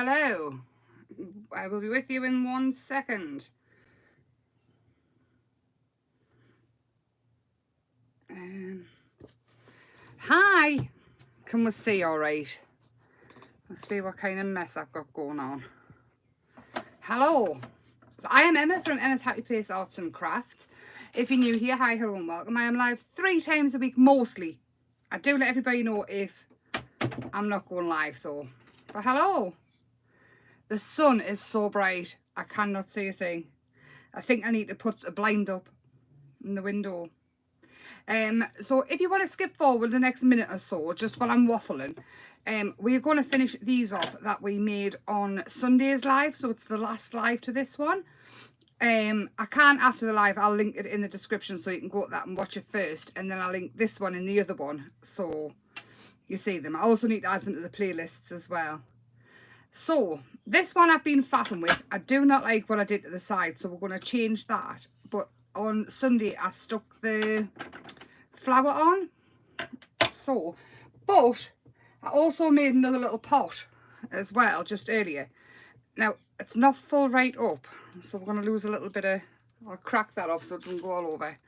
hello. I will be with you in 1 second. Hi. Can we see all right? Let's see what kind of mess I've got going on. Hello. So I am Emma from Emma's Happy Place Arts and Crafts. If you're new here, hi, hello and welcome. I am live 3 times a week mostly. I do let everybody know if I'm not going live though. But hello. The sun is so bright, I cannot see a thing. I think I need to put a blind up in the window. So if you want to skip forward the next minute or so, just while I'm waffling, we're going to finish these off that we made on Sunday's live. So it's the last live to this one. I can't after the live, I'll link it in the description so you can go to that and watch it first. And then I'll link this one and the other one so you see them. I also need to add them to the playlists as well. So this one I've been faffing with. I do not like what I did to the side, so we're going to change that. But on Sunday I stuck the flower on. So, but I also made another little pot as well just earlier. Now it's not full right up, so we're going to lose a little bit of, I'll crack that off so it doesn't go all over.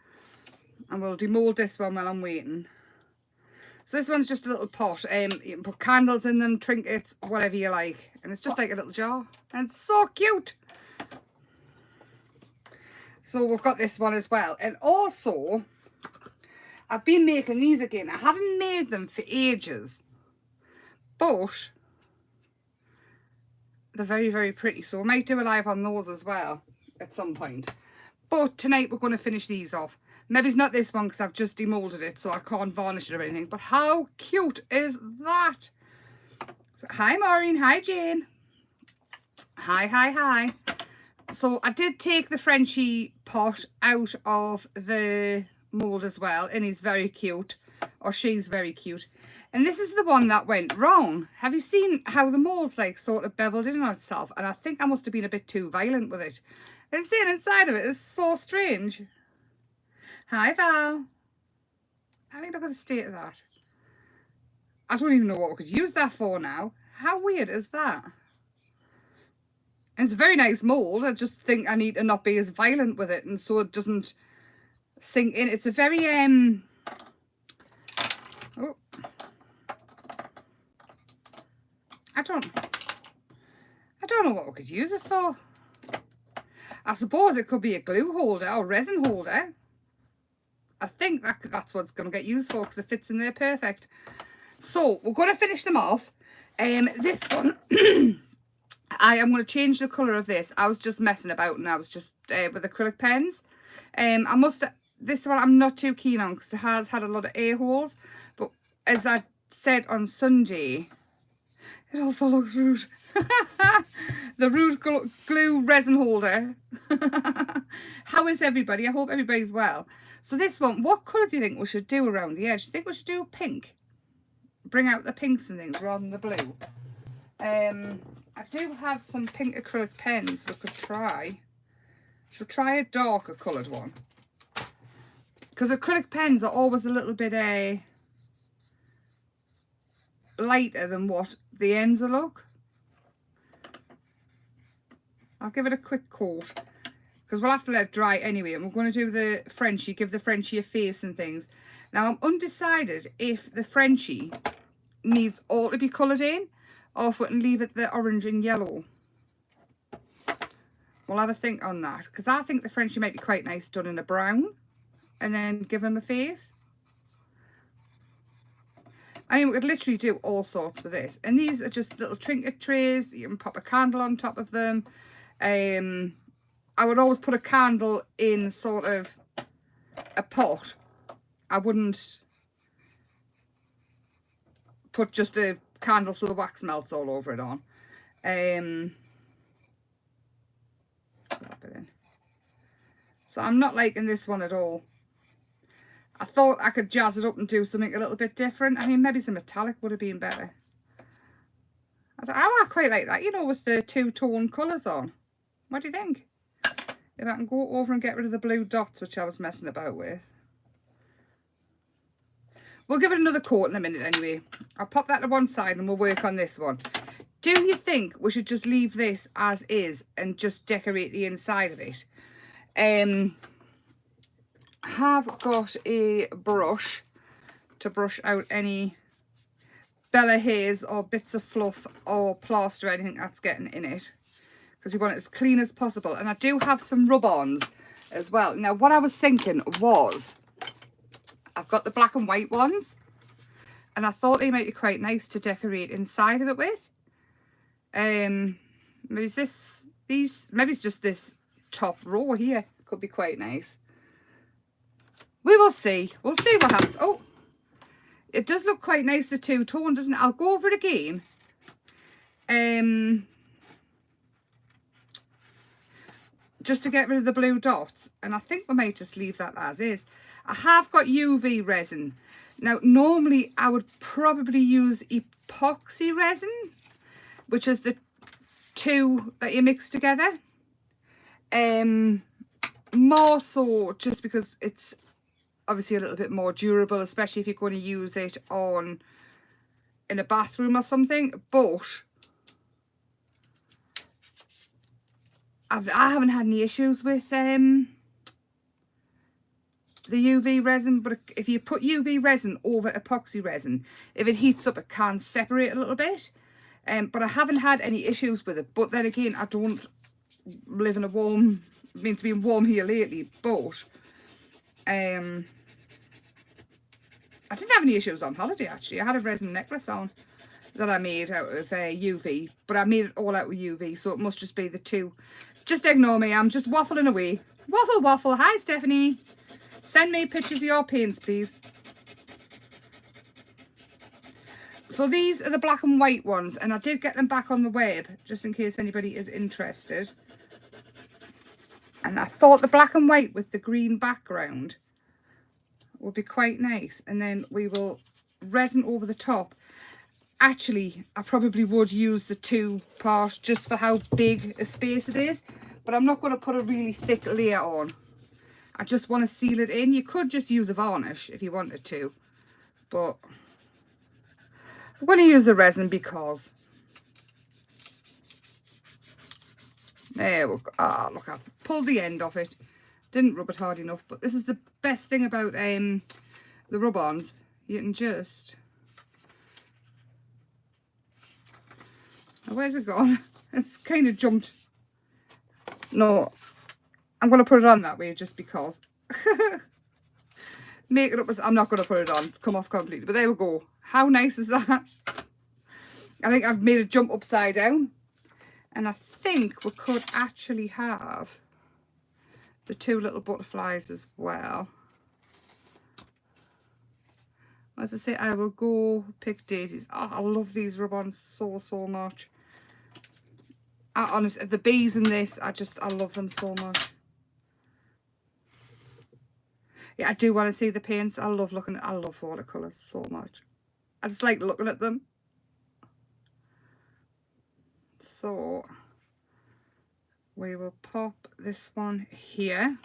And we'll demold this one while I'm waiting. So this one's just a little pot. You can put candles in them, trinkets, whatever you like. And it's just like a little jar. And it's so cute. So we've got this one as well. And also, I've been making these again. I haven't made them for ages. But they're very, very pretty. So we might do a live on those as well at some point. But tonight we're going to finish these off. Maybe it's not this one because I've just demolded it so I can't varnish it or anything. But how cute is that? So, hi Maureen, hi Jane. Hi, hi, hi. So I did take the Frenchie pot out of the mould as well. And he's very cute. Or she's very cute. And this is the one that went wrong. Have you seen how the mould's like sort of beveled in on itself? And I think I must have been a bit too violent with it. And seeing inside of it is so strange. Hi Val. I mean, look at the state of that. I don't even know what we could use that for now. How weird is that? And it's a very nice mould. I just think I need to not be as violent with it and so it doesn't sink in. It's a very oh, I don't know what we could use it for. I suppose it could be a glue holder or resin holder. I think that's what it's going to get used for because it fits in there perfect. So we're going to finish them off. This one, I am going to change the colour of this. I was just messing about and I was just with acrylic pens. This one I'm not too keen on because it has had a lot of air holes. But as I said on Sunday, it also looks rude. The rude glue resin holder. How is everybody? I hope everybody's well. So this one, what colour do you think we should do around the edge? Do you think we should do pink? Bring out the pinks and things rather than the blue. I do have some pink acrylic pens we could try. Should try a darker coloured one. Because acrylic pens are always a little bit lighter than what the ends will look. I'll give it a quick coat. Because we'll have to let it dry anyway. And we're going to do the Frenchie, give the Frenchie a face and things. Now, I'm undecided if the Frenchie needs all to be coloured in. Or if we can leave it the orange and yellow. We'll have a think on that. Because I think the Frenchie might be quite nice done in a brown. And then give him a face. I mean, we could literally do all sorts with this. And these are just little trinket trays. You can pop a candle on top of them. I would always put a candle in sort of a pot. I wouldn't put just a candle so the wax melts all over it on. So I'm not liking this one at all. I thought I could jazz it up and do something a little bit different. I mean, maybe some metallic would have been better. I quite like that, you know, with the two-tone colours on. What do you think? If I can go over and get rid of the blue dots, which I was messing about with. We'll give it another coat in a minute anyway. I'll pop that to one side and we'll work on this one. Do you think we should just leave this as is and just decorate the inside of it? Have got a brush to brush out any Bella hairs or bits of fluff or plaster or anything that's getting in it, because you want it as clean as possible. And I do have some rub-ons as well. Now what I was thinking was, I've got the black and white ones, and I thought they might be quite nice to decorate inside of it with. Maybe it's maybe it's just this top row here. Could be quite nice. We will see. We'll see what happens. Oh, it does look quite nice, the two-tone, doesn't it? I'll go over it again. Just to get rid of the blue dots. And I think we might just leave that as is. I have got UV resin. Now, normally I would probably use epoxy resin, which is the two that you mix together. More so just because it's obviously a little bit more durable, especially if you're going to use it in a bathroom or something. But I haven't had any issues with the UV resin. But if you put UV resin over epoxy resin, if it heats up, it can separate a little bit. But I haven't had any issues with it. But then again, I don't live in a warm, means being warm here lately, but I didn't have any issues on holiday actually. I had a resin necklace on that I made out of UV, but I made it all out with UV, so it must just be the two. Just ignore me, I'm just waffling away. Waffle, waffle. Hi Stephanie. Send me pictures of your paints, please. So these are the black and white ones, and I did get them back on the web, just in case anybody is interested. And I thought the black and white with the green background would be quite nice. And then we will resin over the top. Actually, I probably would use the two-part just for how big a space it is. But I'm not going to put a really thick layer on. I just want to seal it in. You could just use a varnish if you wanted to. But I'm going to use the resin because... There we go. Ah, look, I've pulled the end off it. Didn't rub it hard enough. But this is the best thing about the rub-ons. You can just... Now, where's it gone? It's kind of jumped. No, I'm going to put it on that way just because. Make it up as... I'm not going to put it on. It's come off completely. But there we go. How nice is that? I think I've made it jump upside down. And I think we could actually have the two little butterflies as well. As I say, I will go pick daisies. Oh, I love these rub-ons so, so much. Honestly, the bees in this, I love them so much. Yeah, I do want to see the paints. I love watercolours so much. I just like looking at them. So we will pop this one here.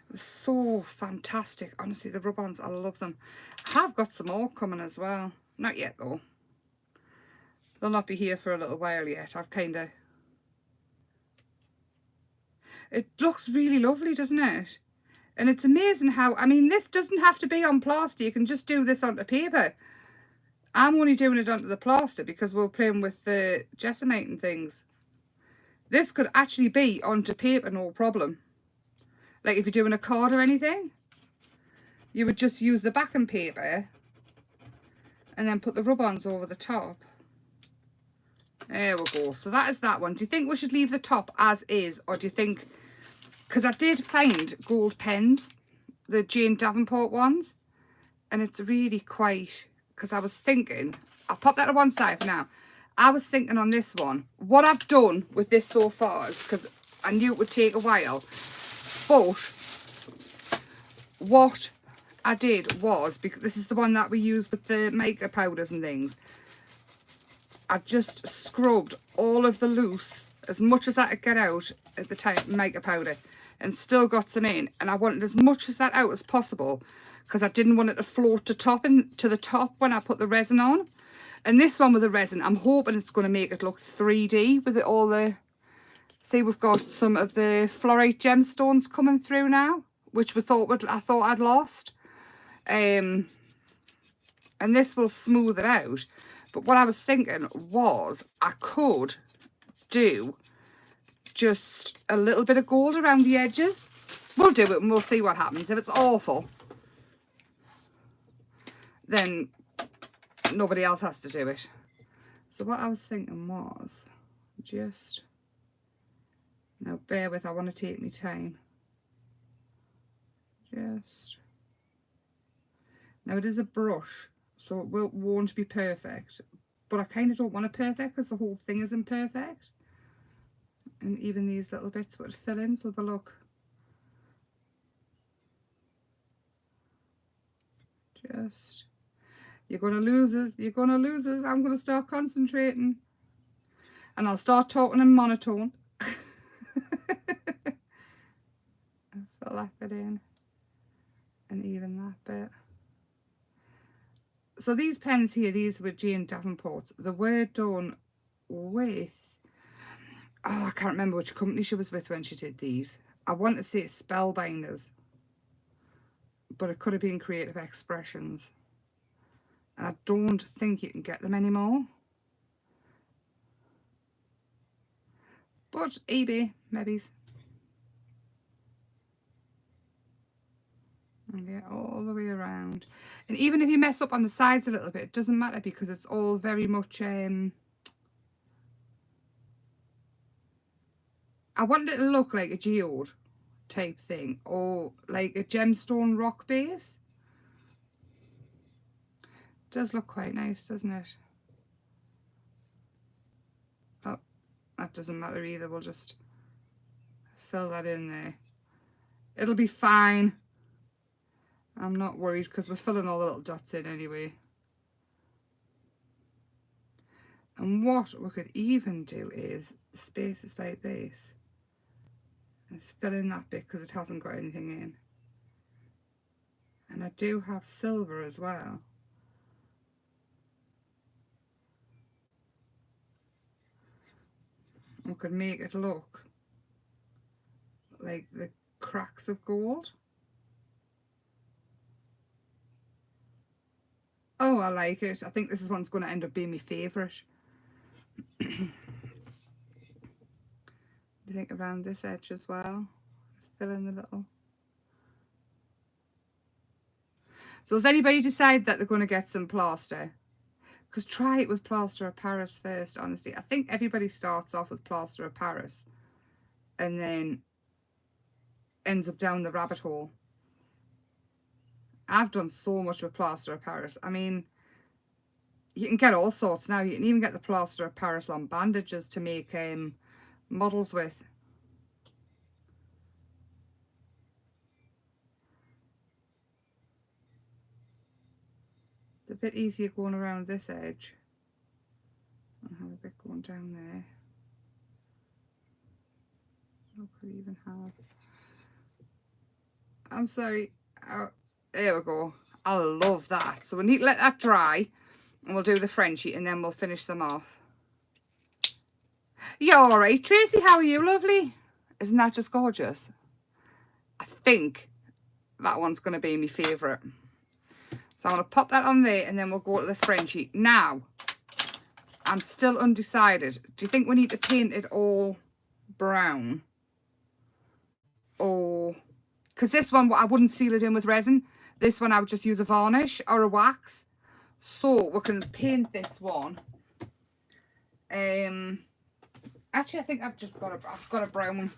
They're so fantastic. Honestly, the rub-ons, I love them. I have got some more coming as well. Not yet though. They'll not be here for a little while yet. I've kind of... It looks really lovely, doesn't it? And it's amazing how... I mean, this doesn't have to be on plaster. You can just do this onto paper. I'm only doing it onto the plaster because we're playing with the jesmonite and things. This could actually be onto paper, no problem. Like if you're doing a card or anything, you would just use the backing paper and then put the rub-ons over the top. There we go. So that is that one. Do you think we should leave the top as is, or do you think... Because I did find gold pens, the Jane Davenport ones, and it's really quite... Because I was thinking, I'll pop that to one side for now. I was thinking on this one, what I've done with this so far is, because I knew it would take a while, but what I did was, because this is the one that we use with the makeup powders and things, I just scrubbed all of the loose, as much as I could get out at the time, makeup powder, and still got some in, and I wanted as much as that out as possible because I didn't want it to float to the top when I put the resin on. And this one with the resin, I'm hoping it's going to make it look 3D with it all the... See, we've got some of the fluorite gemstones coming through now, which I thought I'd lost. And this will smooth it out. But what I was thinking was I could do just a little bit of gold around the edges. We'll do it and we'll see what happens. If it's awful, then nobody else has to do it. So what I was thinking was just... Now bear with, I want to take my time. Just... Now it is a brush, so it won't be perfect. But I kind of don't want it perfect because the whole thing isn't perfect. And even these little bits would fill in so they look... Just... You're going to lose us. You're going to lose us. I'm going to start concentrating. And I'll start talking in monotone. Fill that bit in. And even that bit. So these pens here, these were Jane Davenport's. They were done with... Oh, I can't remember which company she was with when she did these. I want to say Spellbinders. But it could have been Creative Expressions. And I don't think you can get them anymore. But eBay, maybe. And get all the way around. And even if you mess up on the sides a little bit, it doesn't matter because it's all very much... I want it to look like a geode type thing. Or like a gemstone rock base. Does look quite nice, doesn't it? Oh, that doesn't matter either. We'll just fill that in there. It'll be fine. I'm not worried because we're filling all the little dots in anyway. And what we could even do is spaces like this. Let's fill in that bit because it hasn't got anything in. And I do have silver as well. We could make it look like the cracks of gold. Oh, I like it. I think this is one's going to end up being my favourite. You think around this edge as well? Fill in the little... So has anybody decided that they're going to get some plaster? Because try it with plaster of Paris first, honestly. I think everybody starts off with plaster of Paris and then ends up down the rabbit hole. I've done so much with plaster of Paris. I mean, you can get all sorts now. You can even get the plaster of Paris on bandages to make models with. It's a bit easier going around this edge. I'll have a bit going down there. I could even have... I'm sorry. Oh, there we go. I love that. So we need to let that dry and we'll do the Frenchie and then we'll finish them off. You alright, Tracy? How are you, lovely? Isn't that just gorgeous? I think that one's going to be my favourite. So I'm going to pop that on there and then we'll go to the Frenchie. Now, I'm still undecided. Do you think we need to paint it all brown? Or... Because this one, I wouldn't seal it in with resin. This one, I would just use a varnish or a wax. So we can paint this one. Actually, I think I've got a brown.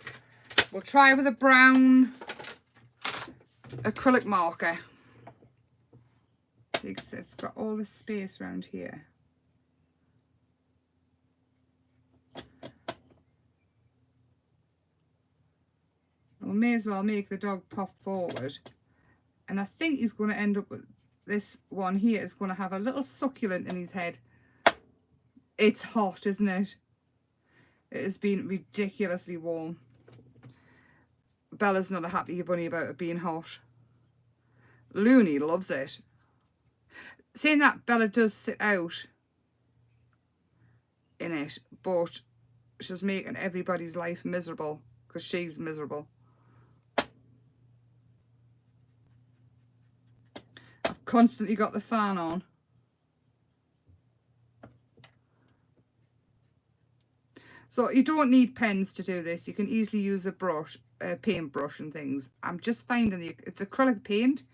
We'll try with a brown acrylic marker. See, it's got all this space around here. We may as well make the dog pop forward. And I think he's going to end up with this one here. Is going to have a little succulent in his head. It's hot, isn't it? It has been ridiculously warm. Bella's not a happy bunny about it being hot. Looney loves it. Saying that, Bella does sit out in it, but she's making everybody's life miserable because she's miserable. I've constantly got the fan on. So you don't need pens to do this. You can easily use a brush, a paintbrush and things. I'm just finding it's acrylic paint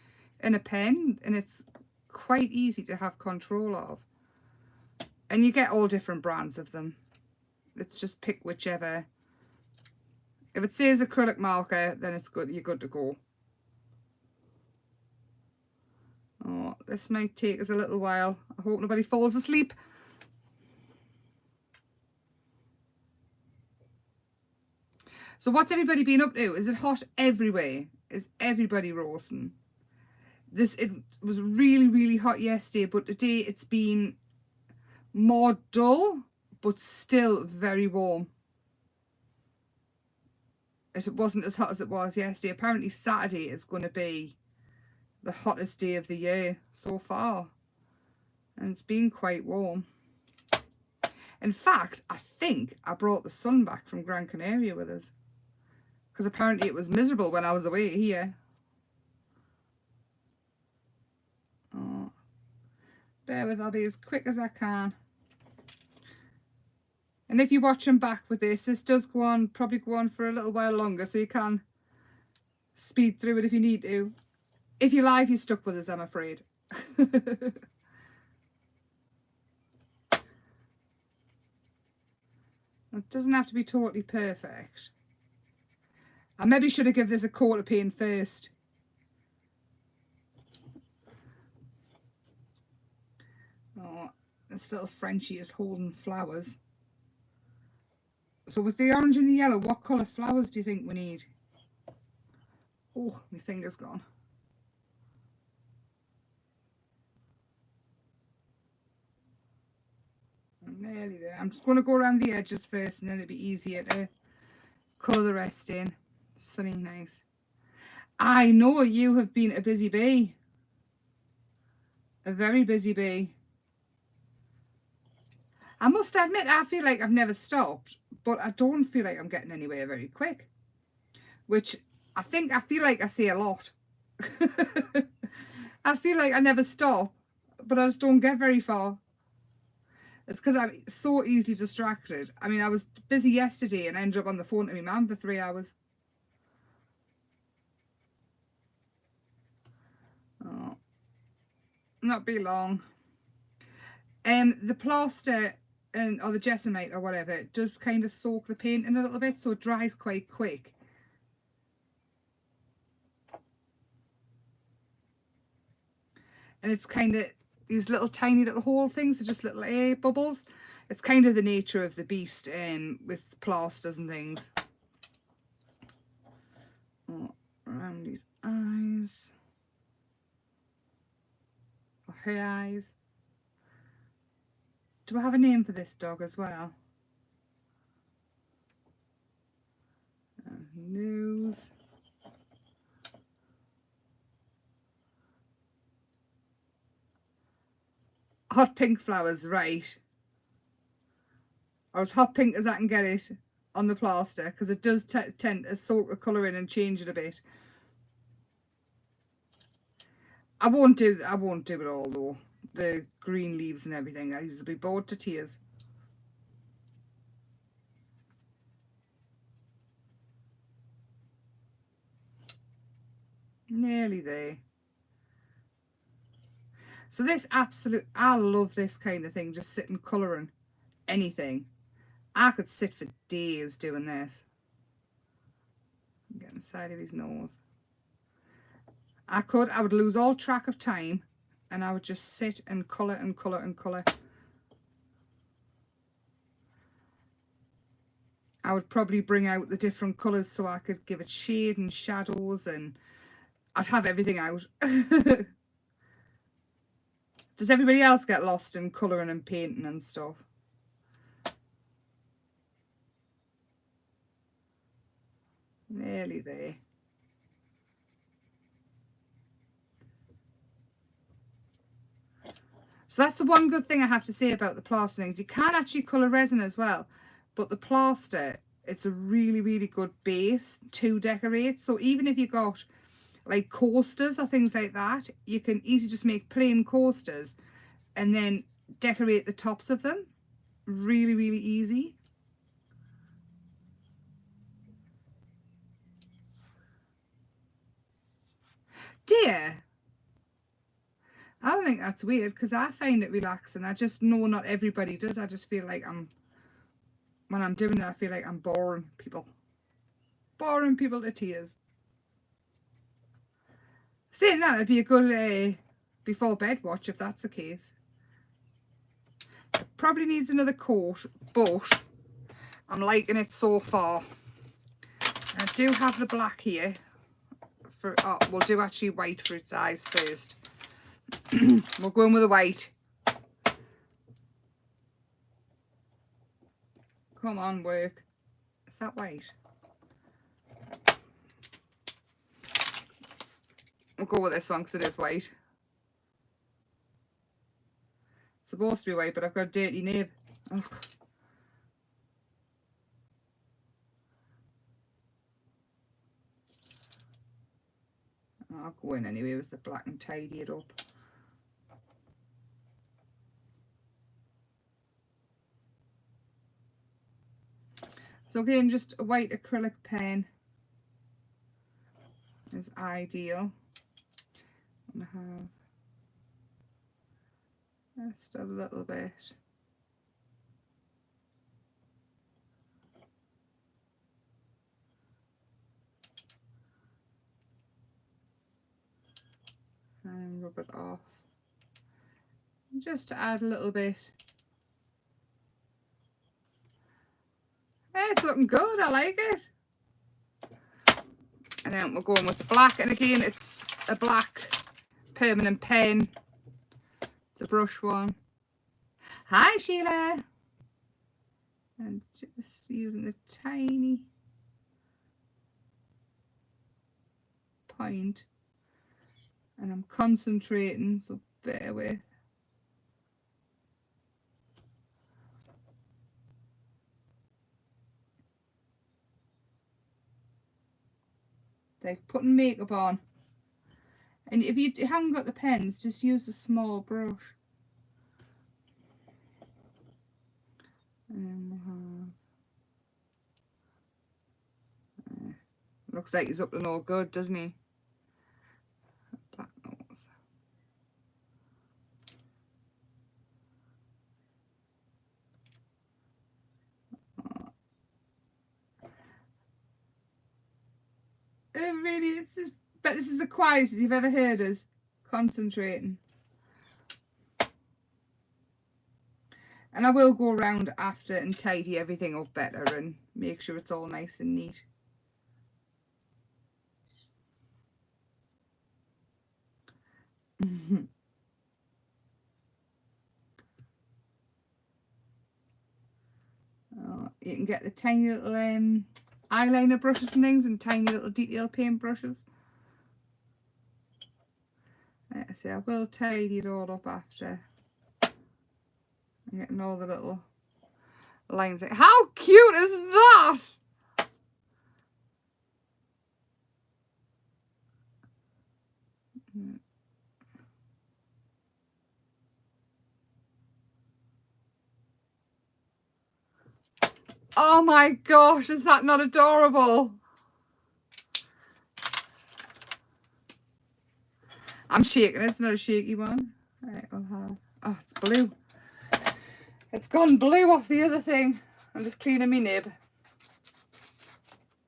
in a pen, and it's quite easy to have control of. And you get all different brands of them. It's just pick whichever. If it says acrylic marker, then it's good. You're good to go. Oh, this might take us a little while. I hope nobody falls asleep. So what's everybody been up to? Is it hot everywhere? Is everybody roasting? It was really, really hot yesterday, but today it's been more dull, but still very warm. It wasn't as hot as it was yesterday. Apparently Saturday is going to be the hottest day of the year so far. And it's been quite warm. In fact, I think I brought the sun back from Gran Canaria with us. Because apparently it was miserable when I was away here. Oh, bear with, I'll be as quick as I can. And if you watch them back with this does go on, probably go on for a little while longer, so you can speed through it if you need to. If you're live, you're stuck with us, I'm afraid. It doesn't have to be totally perfect. I maybe should have given this a coat of paint first. Oh, this little Frenchie is holding flowers. So with the orange and the yellow, what colour flowers do you think we need? Oh, my finger's gone. I'm nearly there. I'm just going to go around the edges first, and then it'll be easier to colour the rest in. Sunny, nice. I know you have been a busy bee. A very busy bee. I must admit, I feel like I've never stopped, but I don't feel like I'm getting anywhere very quick. Which I feel like I say a lot. I feel like I never stop, but I just don't get very far. It's because I'm so easily distracted. I mean, I was busy yesterday and I ended up on the phone to my mum for 3 hours. Oh, not be long. The plaster or the jesmonite or whatever, it does kind of soak the paint in a little bit, so it dries quite quick. And it's kind of these little tiny little hole things are just little air bubbles. It's kind of the nature of the beast with plasters and things. Oh, around his eyes. Or her eyes. Do I have a name for this dog as well? Nose. Hot pink flowers, right. Or as hot pink as I can get it on the plaster, because it does tend to soak the colour in and change it a bit. I won't do it all though. The green leaves and everything. I used to be bored to tears. Nearly there. So this I love this kind of thing, just sitting colouring anything. I could sit for days doing this. Get inside of his nose. I would lose all track of time and I would just sit and colour and colour and colour. I would probably bring out the different colours so I could give it shade and shadows, and I'd have everything out. Does everybody else get lost in colouring and painting and stuff? Nearly there. So that's the one good thing I have to say about the plaster things. You can actually colour resin as well, but the plaster, it's a really, really good base to decorate. So even if you got like coasters or things like that, you can easily just make plain coasters and then decorate the tops of them. Really, really easy. Dear, I don't think that's weird because I find it relaxing. I just know not everybody does. I just feel like when I'm doing it, I feel like I'm boring people. Boring people to tears. Saying that, it'd be a good before bed watch if that's the case. It probably needs another coat, but I'm liking it so far. I do have the black here. We'll do actually white for its eyes first. We'll go in with the white. Come on, work. Is that white? We'll go with this one because it is white. It's supposed to be white, but I've got a dirty nib. Ugh. I'll go in anyway with the black and tidy it up. So again, just a white acrylic pen is ideal. I'm gonna have just a little bit. And rub it off. Just to add a little bit. It's looking good, I like it. And then we're going with the black, and again it's a black permanent pen. It's a brush one. Hi Sheila! And just using a tiny point. And I'm concentrating, so bear with. Like putting makeup on. And if you haven't got the pens, just use a small brush. And looks like he's up to no good, doesn't he? Black nose. Really, this is the quietest you've ever heard us concentrating. And I will go around after and tidy everything up better and make sure it's all nice and neat. You can get the tiny little eyeliner brushes and things, and tiny little detail paint brushes. Like I say, I will tidy it all up after. I'm getting all the little lines. How cute is that? Oh my gosh, is that not adorable? I'm shaking, it's not a shaky one. Right, we'll have, oh, it's blue. It's gone blue off the other thing. I'm just cleaning my nib.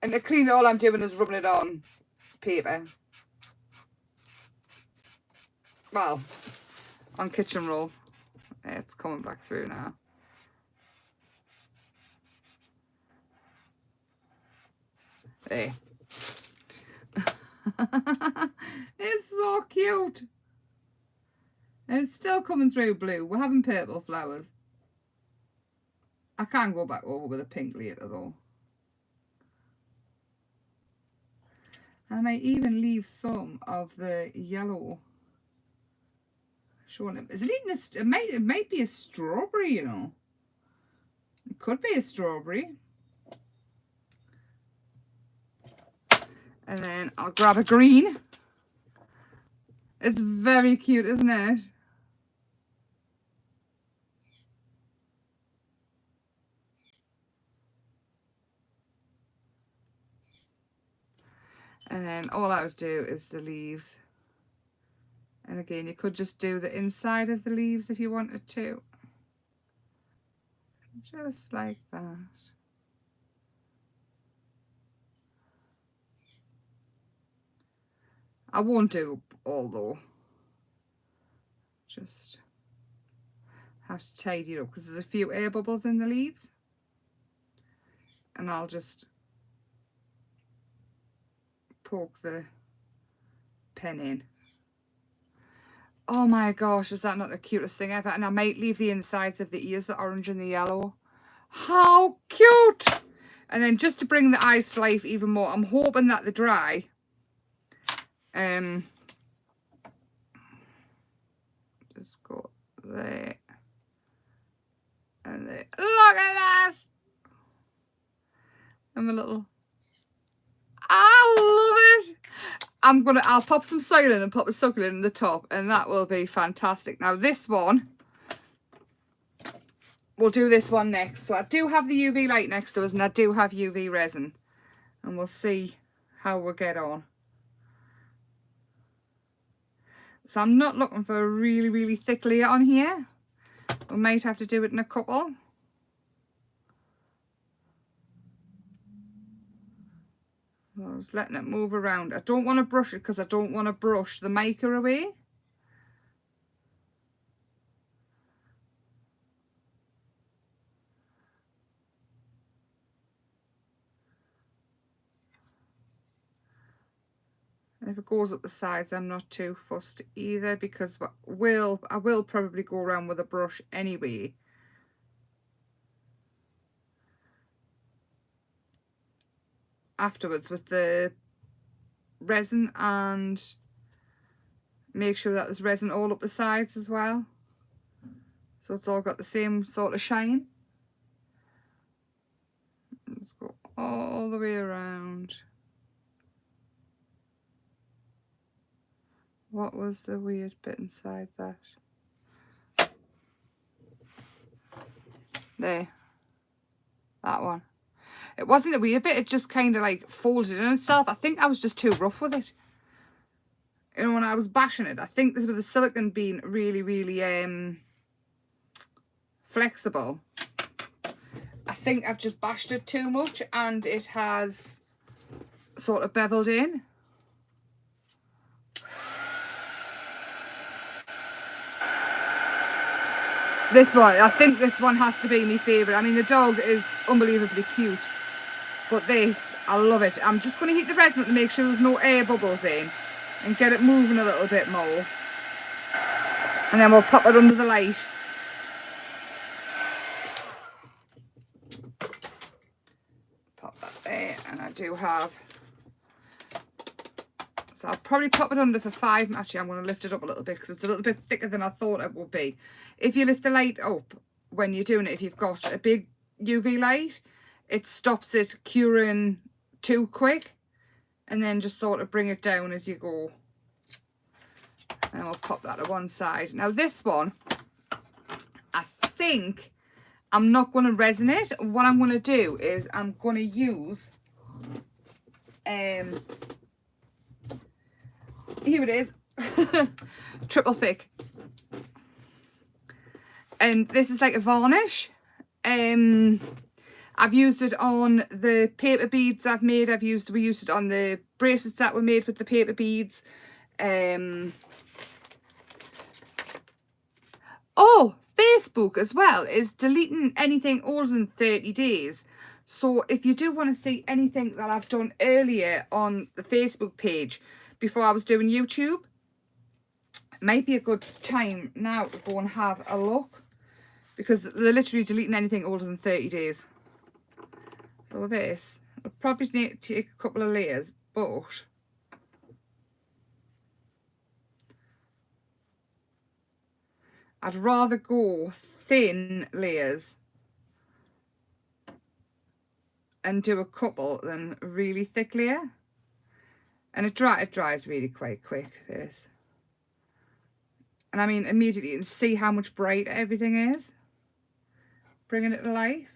And to clean it, all I'm doing is rubbing it on paper. Well, on kitchen roll. Yeah, it's coming back through now. There. It's so cute. And it's still coming through blue. We're having purple flowers. I can't go back over with a pink later though. I might even leave some of the yellow showing it. Is it eating it might be a strawberry, you know. It could be a strawberry. And then I'll grab a green. It's very cute, isn't it? And then all I would do is the leaves. And again, you could just do the inside of the leaves if you wanted to. Just like that. I won't do all though. Just have to tidy it up because there's a few air bubbles in the leaves. And I'll just poke the pen in. Oh my gosh, is that not the cutest thing ever? And I might leave the insides of the ears, the orange and the yellow. How cute! And then just to bring the eyes to life even more, I'm hoping that they dry. Just go there. And there. Look at that! I'm a little... I love it! I'll pop some soil in and pop a succulent in the top, and that will be fantastic. Now this one, we'll do this one next. So I do have the UV light next to us, and I do have UV resin, and we'll see how we get on. So I'm not looking for a really, really thick layer on here. We might have to do it in a couple. I was letting it move around. I don't want to brush it because I don't want to brush the mica away. And if it goes up the sides, I'm not too fussed either because I will probably go around with a brush anyway. Afterwards with the resin, and make sure that there's resin all up the sides as well, so it's all got the same sort of shine. Let's go all the way around. What was the weird bit inside that? There, that one. It wasn't a weird bit, it just kind of like folded in itself. I think I was just too rough with it. You know, when I was bashing it, I think this with the silicone being really, really flexible, I think I've just bashed it too much and it has sort of beveled in. This one, I think this one has to be my favourite. I mean, the dog is unbelievably cute. But this, I love it. I'm just going to heat the resin up to make sure there's no air bubbles in and get it moving a little bit more. And then we'll pop it under the light. Pop that there, and I do have... So I'll probably pop it under for 5. Actually, I'm going to lift it up a little bit because it's a little bit thicker than I thought it would be. If you lift the light up when you're doing it, if you've got a big UV light, it stops it curing too quick, and then just sort of bring it down as you go. And we'll pop that to one side. Now this one, I think I'm not going to resin it. What I'm going to do is I'm going to use here it is. Triple thick, and this is like a varnish. I've used it on the paper beads I've made. We used it on the bracelets that were made with the paper beads. Oh, Facebook as well is deleting anything older than 30 days. So if you do want to see anything that I've done earlier on the Facebook page before I was doing YouTube, it might be a good time now to go and have a look, because they're literally deleting anything older than 30 days. So this, I'll probably need to take a couple of layers, but I'd rather go thin layers and do a couple than a really thick layer. And it dries really quite quick, this. And I mean, immediately you can see how much brighter everything is. Bringing it to life.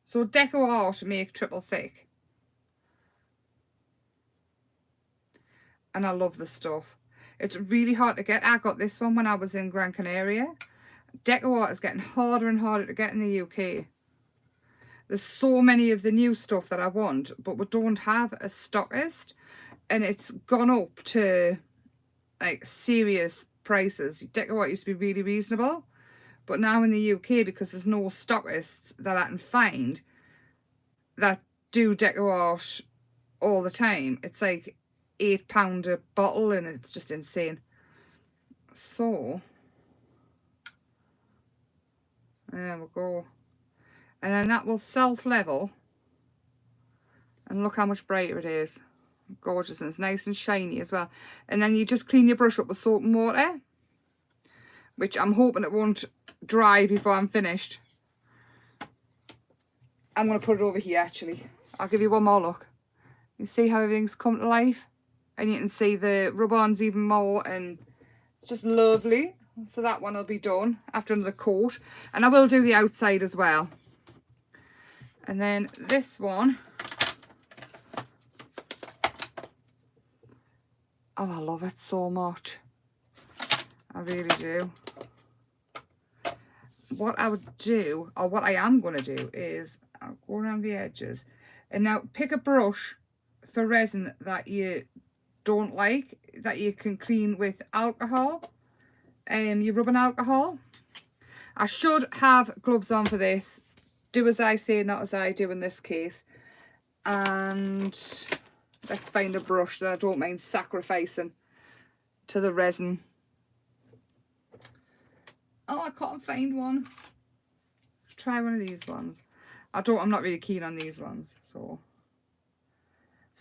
So Deco Art make triple thick. And I love the stuff. It's really hard to get. I got this one when I was in Gran Canaria. Deco Art is getting harder and harder to get in the UK. There's so many of the new stuff that I want, but we don't have a stockist. And it's gone up to like serious prices. Deco Art used to be really reasonable. But now in the UK, because there's no stockists that I can find that do Deco Art all the time, it's like £8 a bottle and it's just insane. So, there we go. And then that will self-level. And look how much brighter it is. Gorgeous, and it's nice and shiny as well. And then you just clean your brush up with soap and water, which I'm hoping it won't dry before I'm finished. I'm going to put it over here actually. I'll give you one more look. You see how everything's come to life? And you can see the rub-ons even more, and it's just lovely. So that one will be done after another coat. And I will do the outside as well. And then this one. Oh, I love it so much. I really do. What I would do, or what I am going to do, is I'll go around the edges. And now pick a brush for resin that you don't like, that you can clean with alcohol. Your rubbing alcohol. I should have gloves on for this. Do as I say, not as I do in this case. And let's find a brush that I don't mind sacrificing to the resin. Oh, I can't find one. Try one of these ones. I'm not really keen on these ones. So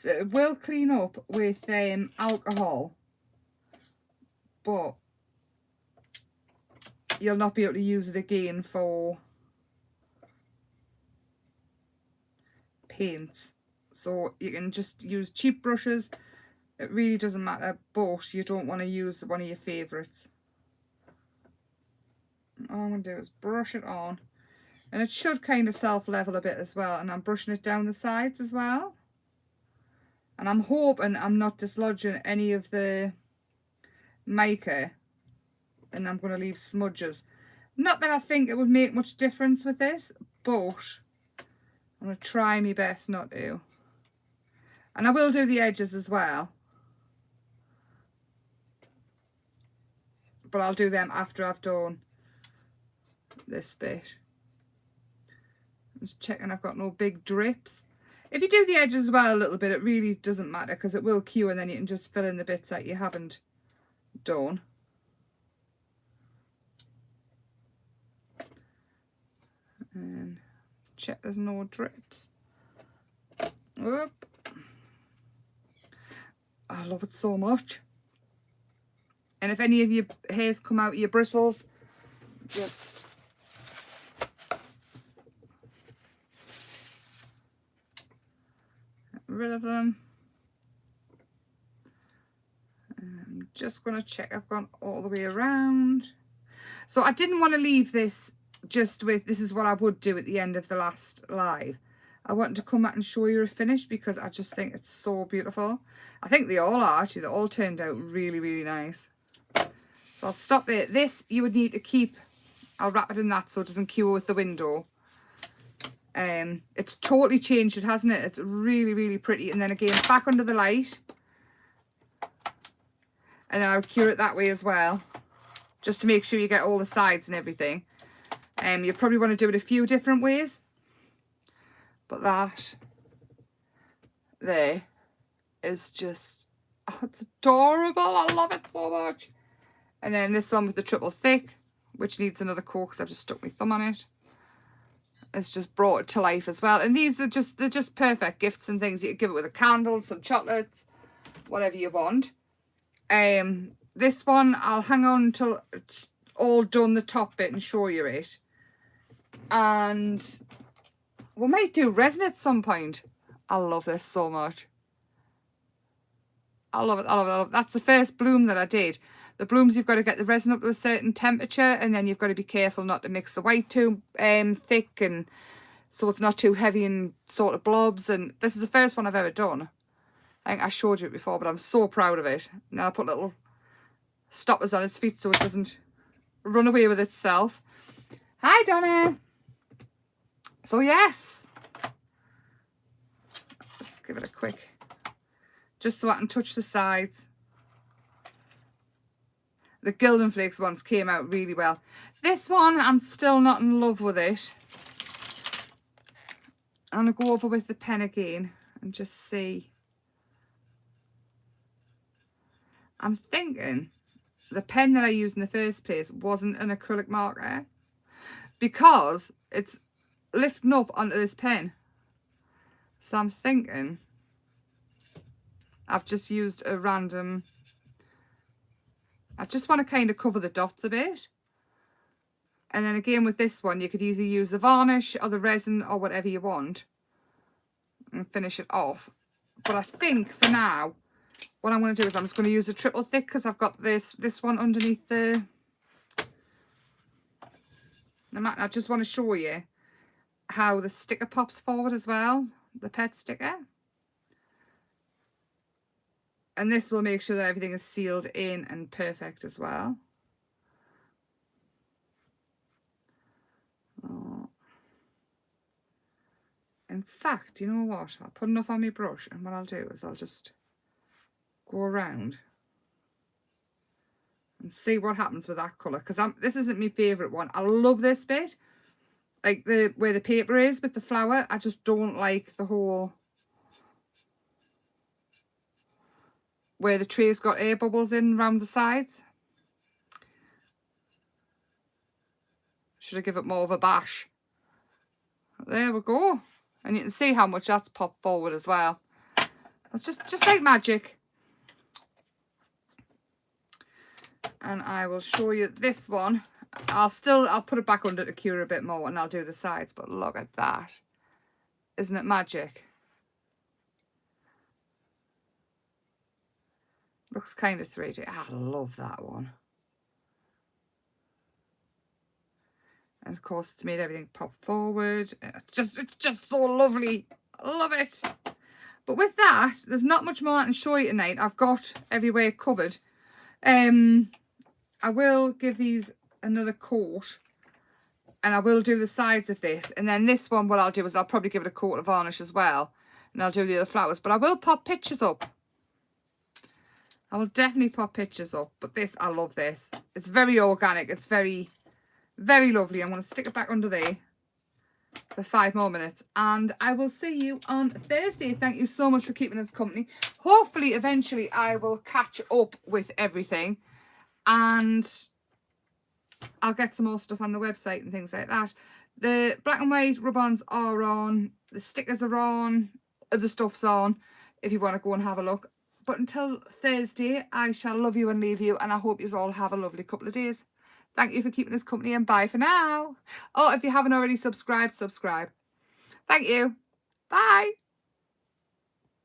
it will clean up with alcohol, but you'll not be able to use it again for paints. So you can just use cheap brushes. It really doesn't matter, but you don't want to use one of your favourites. All I'm going to do is brush it on. And it should kind of self-level a bit as well. And I'm brushing it down the sides as well. And I'm hoping I'm not dislodging any of the mica. And I'm going to leave smudges. Not that I think it would make much difference with this, but I'm going to try my best not to. And I will do the edges as well. But I'll do them after I've done this bit. Just checking I've got no big drips. If you do the edges as well a little bit, it really doesn't matter because it will cure, and then you can just fill in the bits that you haven't done. And check there's no drips. Oop. I love it so much. And if any of your hairs come out of your bristles, just get rid of them. I'm just going to check I've gone all the way around. So I didn't want to leave this just with, this is what I would do at the end of the last live. I wanted to come back and show you a finish because I just think it's so beautiful. I think they all are actually. They all turned out really, really nice. So I'll stop there. This you would need to keep. I'll wrap it in that so it doesn't cure with the window. It's totally changed it, hasn't it? It's really, really pretty. And then again, back under the light. And then I would cure it that way as well. Just to make sure you get all the sides and everything. You probably want to do it a few different ways. But that there is just, oh, it's adorable. I love it so much. And then this one with the triple thick, which needs another coat because I've just stuck my thumb on it. It's just brought it to life as well. And these are just, they're just perfect gifts and things. You can give it with a candle, some chocolates, whatever you want. This one I'll hang on until all done the top bit and show you it. And we might do resin at some point. I love this so much. I love it, I love it, I love it. That's the first bloom that I did. The blooms, you've got to get the resin up to a certain temperature, and then you've got to be careful not to mix the white too thick, and so it's not too heavy and sort of blobs. And this is the first one I've ever done. I think I showed you it before, but I'm so proud of it. Now I put little stoppers on its feet so it doesn't run away with itself. Hi, Donna. So yes, let's give it a quick, just so I can touch the sides. The Gildan Flakes ones came out really well. This one, I'm still not in love with it. I'm going to go over with the pen again and just see. I'm thinking the pen that I used in the first place wasn't an acrylic marker, because it's lifting up onto this pen. So I'm thinking I've just used a random, I just want to kind of cover the dots a bit. And then again with this one, you could either use the varnish or the resin or whatever you want and finish it off. But I think for now, what I'm going to do is I'm just going to use a triple thick, because I've got this one underneath the mat. I just want to show you how the sticker pops forward as well, the pet sticker. And this will make sure that everything is sealed in and perfect as well. Oh. In fact, you know what? I'll put enough on my brush, and what I'll do is I'll just go around and see what happens with that colour, because this isn't my favourite one. I love this bit, like where the paper is with the flower. I just don't like the whole where the tray's got air bubbles in around the sides. Should I give it more of a bash? There we go. And you can see how much that's popped forward as well. It's just like magic. And I will show you this one. I'll put it back under to cure a bit more, and I'll do the sides. But look at that. Isn't it magic? Looks kind of 3D. I love that one. And of course it's made everything pop forward. It's just so lovely. I love it. But with that, there's not much more I can show you tonight. I've got everywhere covered. I will give these another coat, and I will do the sides of this. And then this one, what I'll do is I'll probably give it a coat of varnish as well, and I'll do the other flowers. But I will pop pictures up. I will definitely pop pictures up. But this, I love this. It's very organic. It's very, very lovely. I'm going to stick it back under there for 5 more minutes, and I will see you on Thursday. Thank you so much for keeping us company. Hopefully eventually I will catch up with everything, and I'll get some more stuff on the website and things like that. The black and white rub-ons are on, the stickers are on, other stuff's on if you want to go and have a look. But until Thursday, I shall love you and leave you, and I hope you all have a lovely couple of days. Thank you for keeping us company, and bye for now. Oh, if you haven't already subscribed, subscribe. Thank you. Bye.